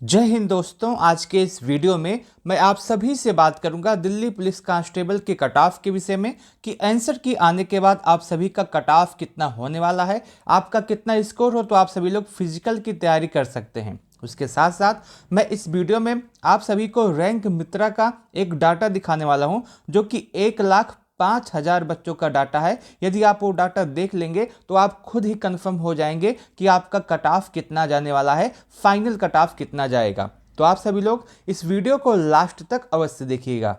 जय हिंद दोस्तों। आज के इस वीडियो में मैं आप सभी से बात करूंगा दिल्ली पुलिस कांस्टेबल के कट ऑफ के विषय में कि आंसर की आने के बाद आप सभी का कट ऑफ कितना होने वाला है। आपका कितना स्कोर हो तो आप सभी लोग फिजिकल की तैयारी कर सकते हैं। उसके साथ साथ मैं इस वीडियो में आप सभी को रैंक मित्रा का एक डाटा दिखाने वाला हूं जो कि 1,05,000 बच्चों का डाटा है। यदि आप वो डाटा देख लेंगे तो आप खुद ही कंफर्म हो जाएंगे कि आपका कट ऑफ कितना जाने वाला है, फाइनल कट ऑफ कितना जाएगा। तो आप सभी लोग इस वीडियो को लास्ट तक अवश्य देखिएगा।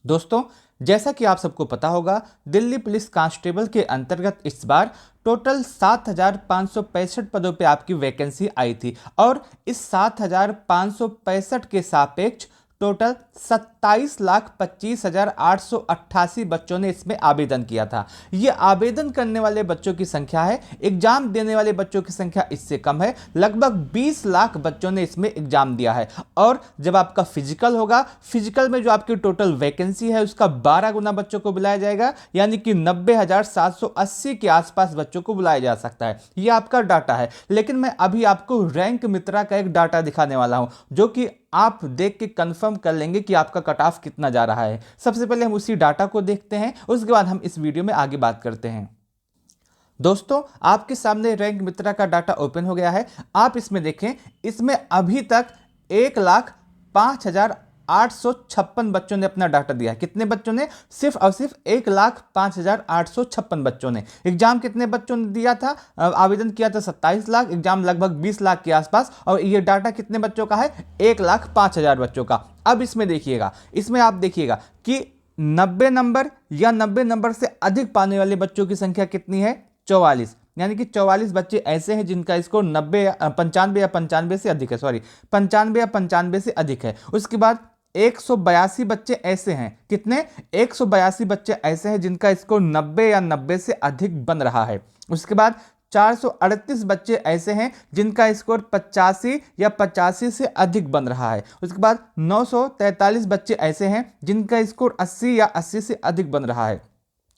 दोस्तों, जैसा कि आप सबको पता होगा, दिल्ली पुलिस कांस्टेबल के अंतर्गत इस बार टोटल 7,565 पदों पे आपकी वैकेंसी आई थी और इस 7,565 के सापेक्ष टोटल 27,25,888 बच्चों ने इसमें आवेदन किया था। ये आवेदन करने वाले बच्चों की संख्या है, एग्जाम देने वाले बच्चों की संख्या इससे कम है। लगभग 20 लाख बच्चों ने इसमें एग्जाम दिया है। और जब आपका फिजिकल होगा, फिजिकल में जो आपकी टोटल वैकेंसी है उसका 12 गुना बच्चों को बुलाया जाएगा, यानी कि 90,780 के आसपास बच्चों को बुलाया जा सकता है। ये आपका डाटा है। लेकिन मैं अभी आपको रैंक मित्रा का एक डाटा दिखाने वाला हूं जो कि आप देख के कंफर्म कर लेंगे कि आपका कट ऑफ कितना जा रहा है। सबसे पहले हम उसी डाटा को देखते हैं, उसके बाद हम इस वीडियो में आगे बात करते हैं। दोस्तों, आपके सामने रैंक मित्रा का डाटा ओपन हो गया है। आप इसमें देखें, इसमें अभी तक 1,05,856 बच्चों ने अपना डाटा दिया है। कितने बच्चों ने? सिर्फ और सिर्फ 1,05,856 बच्चों ने। एग्जाम कितने बच्चों ने दिया था? आवेदन किया था 27 लाख, एग्जाम लगभग 20 लाख के आसपास। और ये डाटा कितने बच्चों का है? 1,05,000 बच्चों का। अब इसमें देखिएगा, इसमें आप देखिएगा कि 90 नंबर या 90 नंबर से अधिक पाने वाले बच्चों की संख्या कितनी है? 44। यानी कि 44 बच्चे ऐसे हैं जिनका स्कोर 95 या 95 से अधिक है। सॉरी, 95 या 95 से अधिक है। उसके बाद 182 बच्चे ऐसे हैं। कितने? 182 बच्चे ऐसे हैं जिनका स्कोर 90 या 90 से अधिक बन रहा है। उसके बाद 438 बच्चे ऐसे हैं जिनका स्कोर 85 या 85 से अधिक बन रहा है। उसके बाद 943 बच्चे ऐसे हैं जिनका स्कोर 80 या 80 से अधिक बन रहा है।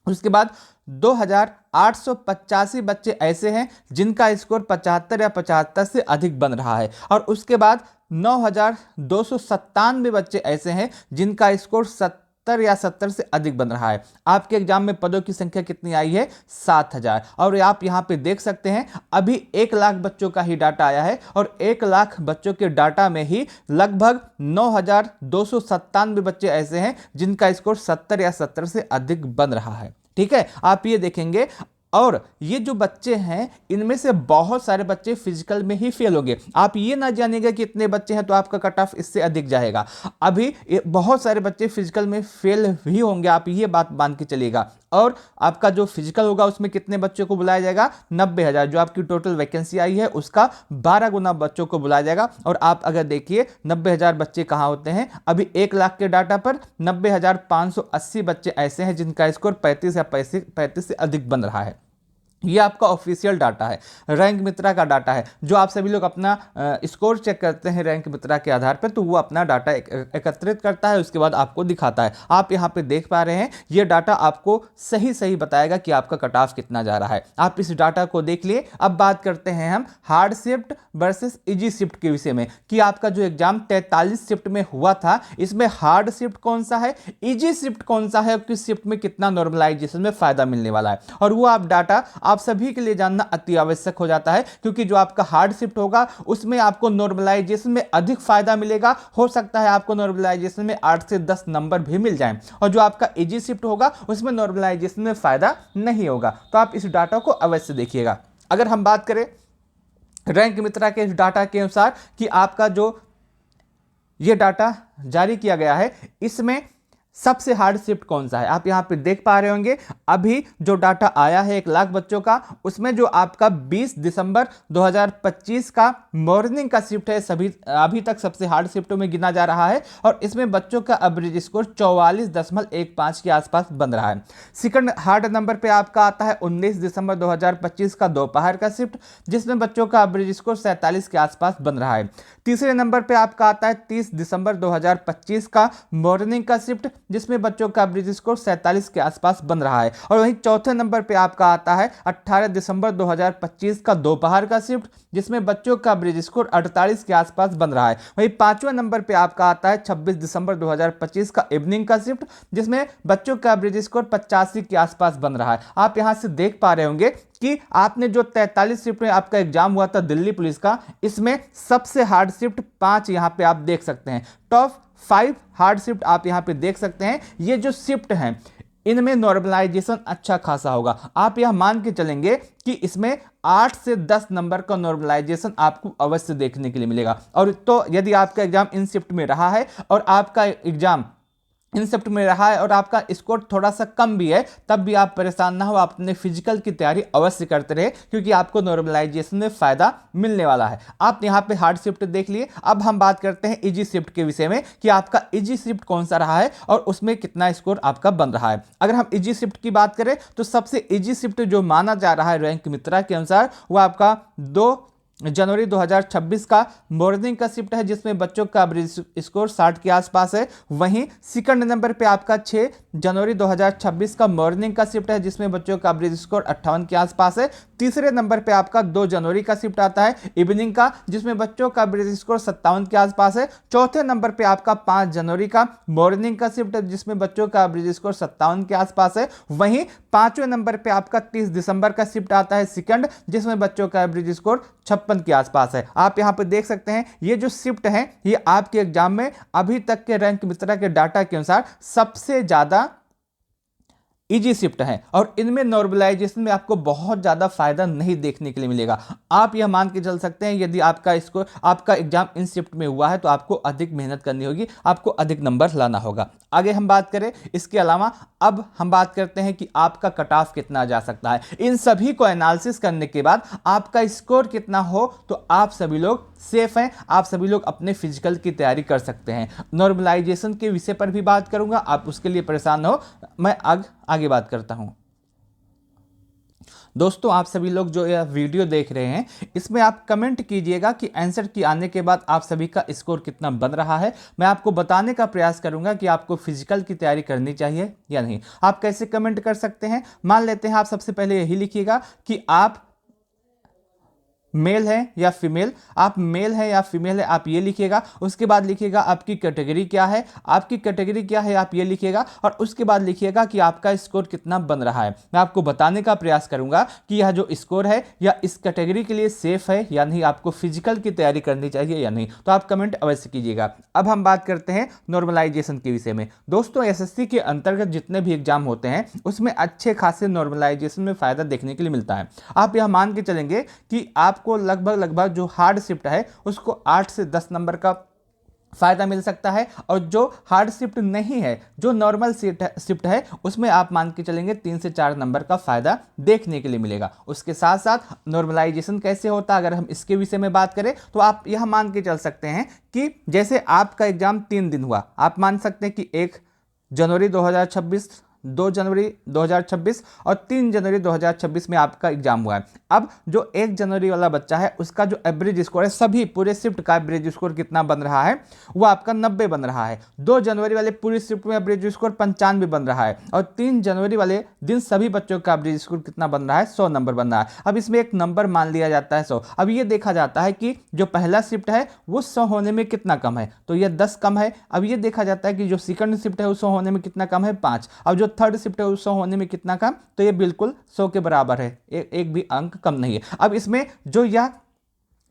उसके बाद 2,885 बच्चे ऐसे हैं जिनका स्कोर 75 या 75 से अधिक बन रहा है। और उसके बाद 9,297 बच्चे ऐसे हैं जिनका स्कोर 70 या 70 से अधिक बन रहा है। आपके एग्जाम में पदों की संख्या कितनी आई है? 7,000। और आप यहां पे देख सकते हैं अभी 1 लाख बच्चों का ही डाटा आया है और 1 लाख बच्चों के डाटा में ही लगभग 9,297 बच्चे ऐसे हैं जिनका स्कोर 70 या 70 से अधिक बन रहा है। ठीक है, आप ये देखेंगे। और ये जो बच्चे हैं इनमें से बहुत सारे बच्चे फिजिकल में ही फेल होंगे। आप ये ना जानिएगा कि इतने बच्चे हैं तो आपका कट ऑफ इससे अधिक जाएगा। अभी बहुत सारे बच्चे फिजिकल में फेल भी होंगे, आप ये बात मान के चलिएगा। और आपका जो फिजिकल होगा उसमें कितने बच्चों को बुलाया जाएगा? 90,000। जो आपकी टोटल वैकेंसी आई है उसका 12 गुना बच्चों को बुलाया जाएगा। और आप अगर देखिए 90,000 बच्चे कहाँ होते हैं, अभी 1 लाख के डाटा पर 90,580 बच्चे ऐसे हैं जिनका स्कोर 35 या 35 से अधिक बन रहा है। ये आपका ऑफिशियल डाटा है, रैंक मित्रा का डाटा है। जो आप सभी लोग अपना स्कोर चेक करते हैं रैंक मित्रा के आधार पर, तो वो अपना डाटा एकत्रित करता है, उसके बाद आपको दिखाता है। आप यहाँ पे देख पा रहे हैं ये डाटा आपको सही सही बताएगा कि आपका कट ऑफ कितना जा रहा है। आप इस डाटा को देख लिए। अब बात करते हैं हम hard shift versus easy shift के विषय में कि आपका जो एग्जाम 43 शिफ्ट में हुआ था, इसमें हार्ड शिफ्ट कौन सा है, इजी शिफ्ट कौन सा है और किस शिफ्ट में कितना नॉर्मलाइजेशन में फायदा मिलने वाला है। और वो आप डाटा आप सभी के लिए जानना अति आवश्यक हो जाता है, क्योंकि जो आपका हार्ड शिफ्ट होगा उसमें आपको नॉर्मलाइजेशन में अधिक फायदा मिलेगा। हो सकता है आपको नॉर्मलाइजेशन में 8 से 10 नंबर भी मिल जाएं। और जो आपका इजी शिफ्ट होगा उसमें नॉर्मलाइजेशन में फायदा नहीं होगा। तो आप इस डाटा को अवश्य देखिएगा। अगर हम बात करें रैंक मित्रा के इस डाटा के अनुसार कि आपका जो ये डाटा जारी किया गया है इसमें सबसे हार्ड शिफ्ट कौन सा है, आप यहां पे देख पा रहे होंगे। अभी जो डाटा आया है 1 लाख बच्चों का, उसमें जो आपका 20 दिसंबर 2025 का मॉर्निंग का शिफ्ट है सभी अभी तक सबसे हार्ड शिफ्टों में गिना जा रहा है। और इसमें बच्चों का एवरेज स्कोर 44.15 के आसपास बन रहा है। सेकंड हार्ड नंबर पे आपका आता है 19 दिसंबर 2025 का दोपहर का शिफ्ट, जिसमें बच्चों का एवरेज स्कोर 47 के आसपास बन रहा है। तीसरे नंबर पे आपका आता है 30 दिसंबर 2025 का मॉर्निंग का शिफ्ट, जिसमें बच्चों का एवरेज स्कोर 47 के आसपास बन रहा है। और वहीं चौथे नंबर पे आपका आता है 18 दिसंबर 2025 का दोपहर का शिफ्ट, जिसमें बच्चों का एवरेज स्कोर 48 के आसपास बन रहा है। वहीं पांचवें नंबर पे आपका आता है 26 दिसंबर 2025 का इवनिंग का शिफ्ट, जिसमें बच्चों का एवरेज स्कोर 85 के आसपास बन रहा है। आप यहां से देख पा रहे होंगे कि आपने जो 43 शिफ्ट में आपका एग्जाम हुआ था दिल्ली पुलिस का, इसमें सबसे हार्ड शिफ्ट 5 यहां पे आप देख सकते हैं। टॉप 5 हार्ड शिफ्ट आप यहां पे देख सकते हैं। ये जो शिफ्ट हैं इनमें नॉर्मलाइजेशन अच्छा खासा होगा। आप यह मान के चलेंगे कि इसमें 8 से 10 नंबर का नॉर्मलाइजेशन आपको अवश्य देखने के लिए मिलेगा। और तो यदि आपका एग्जाम इन शिफ्ट में रहा है और आपका एग्जाम इन शिफ्ट में रहा है और आपका स्कोर थोड़ा सा कम भी है, तब भी आप परेशान ना हो, आप अपने फिजिकल की तैयारी अवश्य करते रहे, क्योंकि आपको नॉर्मलाइजेशन में फायदा मिलने वाला है। आप यहां पे हार्ड शिफ्ट देख लिए। अब हम बात करते हैं इजी शिफ्ट के विषय में कि आपका इजी शिफ्ट कौन सा रहा है और उसमें कितना स्कोर आपका बन रहा है। अगर हम इजी शिफ्ट की बात करें तो सबसे इजी शिफ्ट जो माना जा रहा है रैंक मित्रा के अनुसार, वह आपका 2 जनवरी 2026 का मॉर्निंग का शिफ्ट है, जिसमें बच्चों का एवरेज स्कोर 60 के आसपास है। वहीं सेकंड नंबर पे आपका 6 जनवरी 2026 का मॉर्निंग का शिफ्ट है, जिसमें बच्चों का एवरेज स्कोर 58 के आसपास है। तीसरे नंबर पे आपका 2 जनवरी का शिफ्ट आता है इवनिंग का, जिसमें बच्चों का एवरेज स्कोर 57 के आसपास है। चौथे नंबर पे आपका 5 जनवरी का मॉर्निंग का शिफ्ट है, जिसमें बच्चों का एवरेज स्कोर 57 के आसपास है। वहीं पांचवें नंबर पे आपका 30 दिसंबर का शिफ्ट आता है सेकंड, जिसमें बच्चों का एवरेज स्कोर 56 के आसपास है। आप यहां पे देख सकते हैं ये जो शिफ्ट है ये आपके एग्जाम में अभी तक के रैंक मित्रा के डाटा के अनुसार सबसे ज्यादा इजी शिफ्ट है और इनमें नॉर्मलाइजेशन में आपको बहुत ज़्यादा फायदा नहीं देखने के लिए मिलेगा। आप यह मान के चल सकते हैं यदि आपका एग्जाम इन शिफ्ट में हुआ है तो आपको अधिक मेहनत करनी होगी, आपको अधिक नंबर लाना होगा। आगे हम बात करें इसके अलावा, अब हम बात करते हैं कि आपका कट ऑफ कितना जा सकता है। इन सभी को एनालिसिस करने के बाद आपका स्कोर कितना हो तो आप सभी लोग सेफ हैं, आप सभी लोग अपने फिजिकल की तैयारी कर सकते हैं। नॉर्मलाइजेशन के विषय पर भी बात करूंगा, आप उसके लिए परेशान हो, मैं आगे बात करता हूं। दोस्तों आप सभी लोग जो यह वीडियो देख रहे हैं इसमें आप कमेंट कीजिएगा कि आंसर की आने के बाद आप सभी का स्कोर कितना बन रहा है। मैं आपको बताने का प्रयास करूंगा कि आपको फिजिकल की तैयारी करनी चाहिए या नहीं। आप कैसे कमेंट कर सकते हैं, मान लेते हैं आप सबसे पहले यही लिखिएगा कि आप मेल है या फीमेल। आप मेल है या फीमेल है आप ये लिखिएगा। उसके बाद लिखिएगा आपकी कैटेगरी क्या है, आपकी कैटेगरी क्या है आप ये लिखिएगा। और उसके बाद लिखिएगा कि आपका स्कोर कितना बन रहा है। मैं आपको बताने का प्रयास करूंगा कि यह जो स्कोर है या इस कैटेगरी के लिए सेफ है या नहीं, आपको फिजिकल की तैयारी करनी चाहिए या नहीं। तो आप कमेंट अवश्य कीजिएगा। अब हम बात करते हैं नॉर्मलाइजेशन के विषय में। दोस्तों एसएससी के अंतर्गत जितने भी एग्जाम होते हैं उसमें अच्छे खासे नॉर्मलाइजेशन में फायदा देखने के लिए मिलता है। आप यह मान के चलेंगे कि आपको लगभग जो हार्ड शिफ्ट है उसको 8 से 10 नंबर का फायदा मिल सकता है, और जो हार्ड शिफ्ट नहीं है, जो नॉर्मल शिफ्ट है, उसमें आप मान के चलेंगे 3 से 4 नंबर का फायदा देखने के लिए मिलेगा। उसके साथ साथ नॉर्मलाइजेशन कैसे होता है, अगर हम इसके विषय में बात करें तो आप यह मान के चल सकते हैं कि जैसे आपका एग्जाम 3 दिन हुआ, आप मान सकते हैं कि 1 जनवरी 2026, 2 जनवरी 2026 और 3 जनवरी 2026 में आपका एग्जाम हुआ है। अब जो 1 जनवरी वाला बच्चा है उसका जो एवरेज स्कोर है, सभी पूरे शिफ्ट का एवरेज स्कोर कितना बन रहा है, वो आपका 90 बन रहा है। 2 जनवरी वाले पूरी शिफ्ट में एवरेज स्कोर 95 बन रहा है, और 3 जनवरी वाले दिन सभी बच्चों का एवरेज स्कोर कितना बन रहा है, 100 नंबर बन रहा है। अब इसमें एक नंबर मान लिया जाता है 100। अब ये देखा जाता है कि जो पहला शिफ्ट है वो 100 होने में कितना कम है, तो यह 10 कम है। अब ये देखा जाता है कि जो सेकंड शिफ्ट है वो 100 होने में कितना कम है, 5। अब जो थर्ड शिफ्ट है 100 होने में कितना कम, तो ये बिल्कुल 100 के बराबर है, एक भी अंक कम नहीं है। अब इसमें जो यह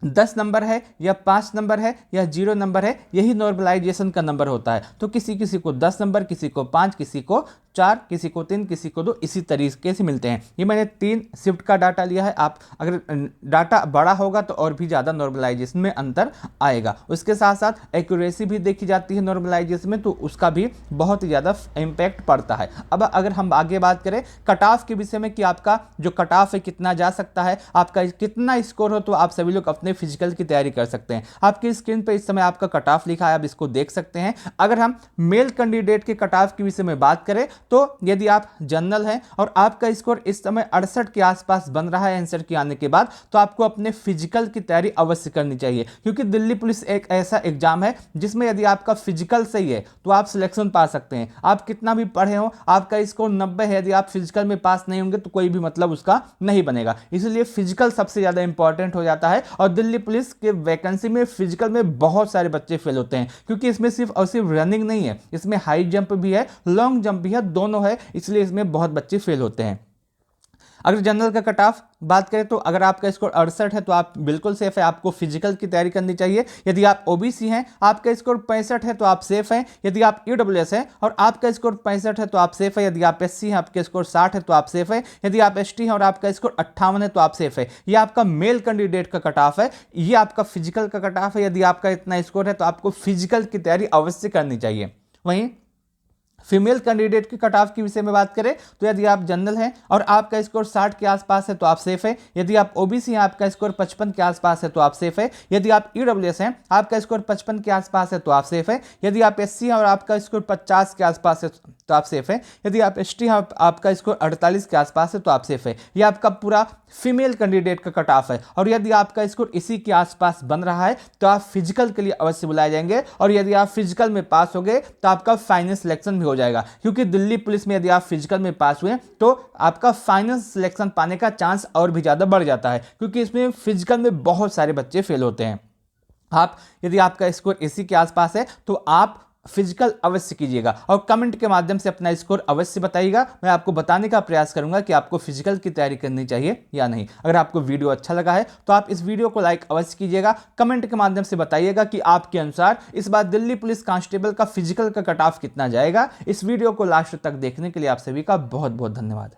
10 नंबर है या 5 नंबर है या 0 नंबर है, यही नॉर्मलाइजेशन का नंबर होता है। तो किसी किसी को 10 नंबर, किसी को 5, किसी को 4, किसी को 3, किसी को 2, इसी तरीके से मिलते हैं। ये मैंने 3 शिफ्ट का डाटा लिया है। आप अगर डाटा बड़ा होगा तो और भी ज़्यादा नॉर्मलाइजेशन में अंतर आएगा। उसके साथ साथ एक्यूरेसी भी देखी जाती है नॉर्मलाइजेशन में, तो उसका भी बहुत ही ज़्यादा इम्पैक्ट पड़ता है। अब अगर हम आगे बात करें कट ऑफ के विषय में कि आपका जो कट ऑफ है कितना जा सकता है, आपका कितना स्कोर हो, तो आप सभी लोग अपने अपने फिजिकल की तैयारी कर सकते हैं। आपकी स्क्रीन पे इस समय आपका कट ऑफ लिखा है, आप इसको देख सकते हैं। अगर हम मेल कैंडिडेट के कट ऑफ के विषय में बात करें तो यदि आप जनरल हैं और आपका स्कोर इस समय 68 के आसपास बन रहा है आंसर के आने के बाद, तो आपको अपने फिजिकल की तैयारी अवश्य करनी चाहिए, क्योंकि दिल्ली पुलिस एक ऐसा एग्जाम है जिसमें यदि आपका फिजिकल सही है तो आप सिलेक्शन पा सकते हैं। आप कितना भी पढ़े हो, आपका स्कोर 90 है, यदि आप फिजिकल में पास नहीं होंगे तो कोई भी मतलब उसका नहीं बनेगा। इसलिए फिजिकल सबसे ज्यादा इंपॉर्टेंट हो जाता है। और दिल्ली पुलिस के वैकेंसी में फिजिकल में बहुत सारे बच्चे फेल होते हैं, क्योंकि इसमें सिर्फ और सिर्फ रनिंग नहीं है, इसमें हाई जंप भी है, लॉन्ग जंप भी है, दोनों है, इसलिए इसमें बहुत बच्चे फेल होते हैं। अगर जनरल का कट ऑफ बात करें तो अगर आपका स्कोर 68 है तो आप बिल्कुल सेफ है, आपको फिजिकल की तैयारी करनी चाहिए। यदि आप ओबीसी हैं, आपका स्कोर 65 है तो आप सेफ हैं। यदि आप ईडब्ल्यूएस हैं और आपका स्कोर 65 है तो आप सेफ है। यदि आप एससी हैं, आपके स्कोर 60 है तो आप सेफ है। यदि आप एसटी हैं और आपका स्कोर 58 है तो आप सेफ है। ये आपका मेल कैंडिडेट का कट ऑफ है, ये आपका फिजिकल का कट ऑफ है। यदि आपका इतना स्कोर है तो आपको फिजिकल की तैयारी अवश्य करनी चाहिए। वहीं फीमेल कैंडिडेट की कट ऑफ के विषय में बात करें तो यदि आप जनरल हैं और आपका स्कोर 60 के आसपास है तो आप सेफ है। यदि आप ओबीसी हैं, आपका स्कोर 55 के आसपास है तो आप सेफ है। यदि आप ईडब्ल्यूएस हैं, आपका स्कोर 55 के आसपास है तो आप सेफ है। यदि आप एससी हैं और आपका स्कोर 50 के आसपास है तो आप सेफ है। यदि आप एसटी हैं, आपका स्कोर 48 के आसपास है तो आप सेफ है। यह आपका पूरा फीमेल कैंडिडेट का कट ऑफ है। और यदि आपका स्कोर इसी के आसपास बन रहा है तो आप फिजिकल के लिए अवश्य बुलाए जाएंगे। और यदि आप फिजिकल में पास हो गए तो आपका फाइनल सिलेक्शन भी हो जाएगा, क्योंकि दिल्ली पुलिस में यदि आप फिजिकल में पास हुए तो आपका फाइनल सिलेक्शन पाने का चांस और भी ज्यादा बढ़ जाता है, क्योंकि इसमें फिजिकल में बहुत सारे बच्चे फेल होते हैं। आप यदि आपका स्कोर इसी के आसपास है तो आप फिजिकल अवश्य कीजिएगा और कमेंट के माध्यम से अपना स्कोर अवश्य बताइएगा। मैं आपको बताने का प्रयास करूंगा कि आपको फिजिकल की तैयारी करनी चाहिए या नहीं। अगर आपको वीडियो अच्छा लगा है तो आप इस वीडियो को लाइक अवश्य कीजिएगा, कमेंट के माध्यम से बताइएगा कि आपके अनुसार इस बार दिल्ली पुलिस कांस्टेबल का फिजिकल का कट ऑफ कितना जाएगा। इस वीडियो को लास्ट तक देखने के लिए आप सभी का बहुत बहुत धन्यवाद।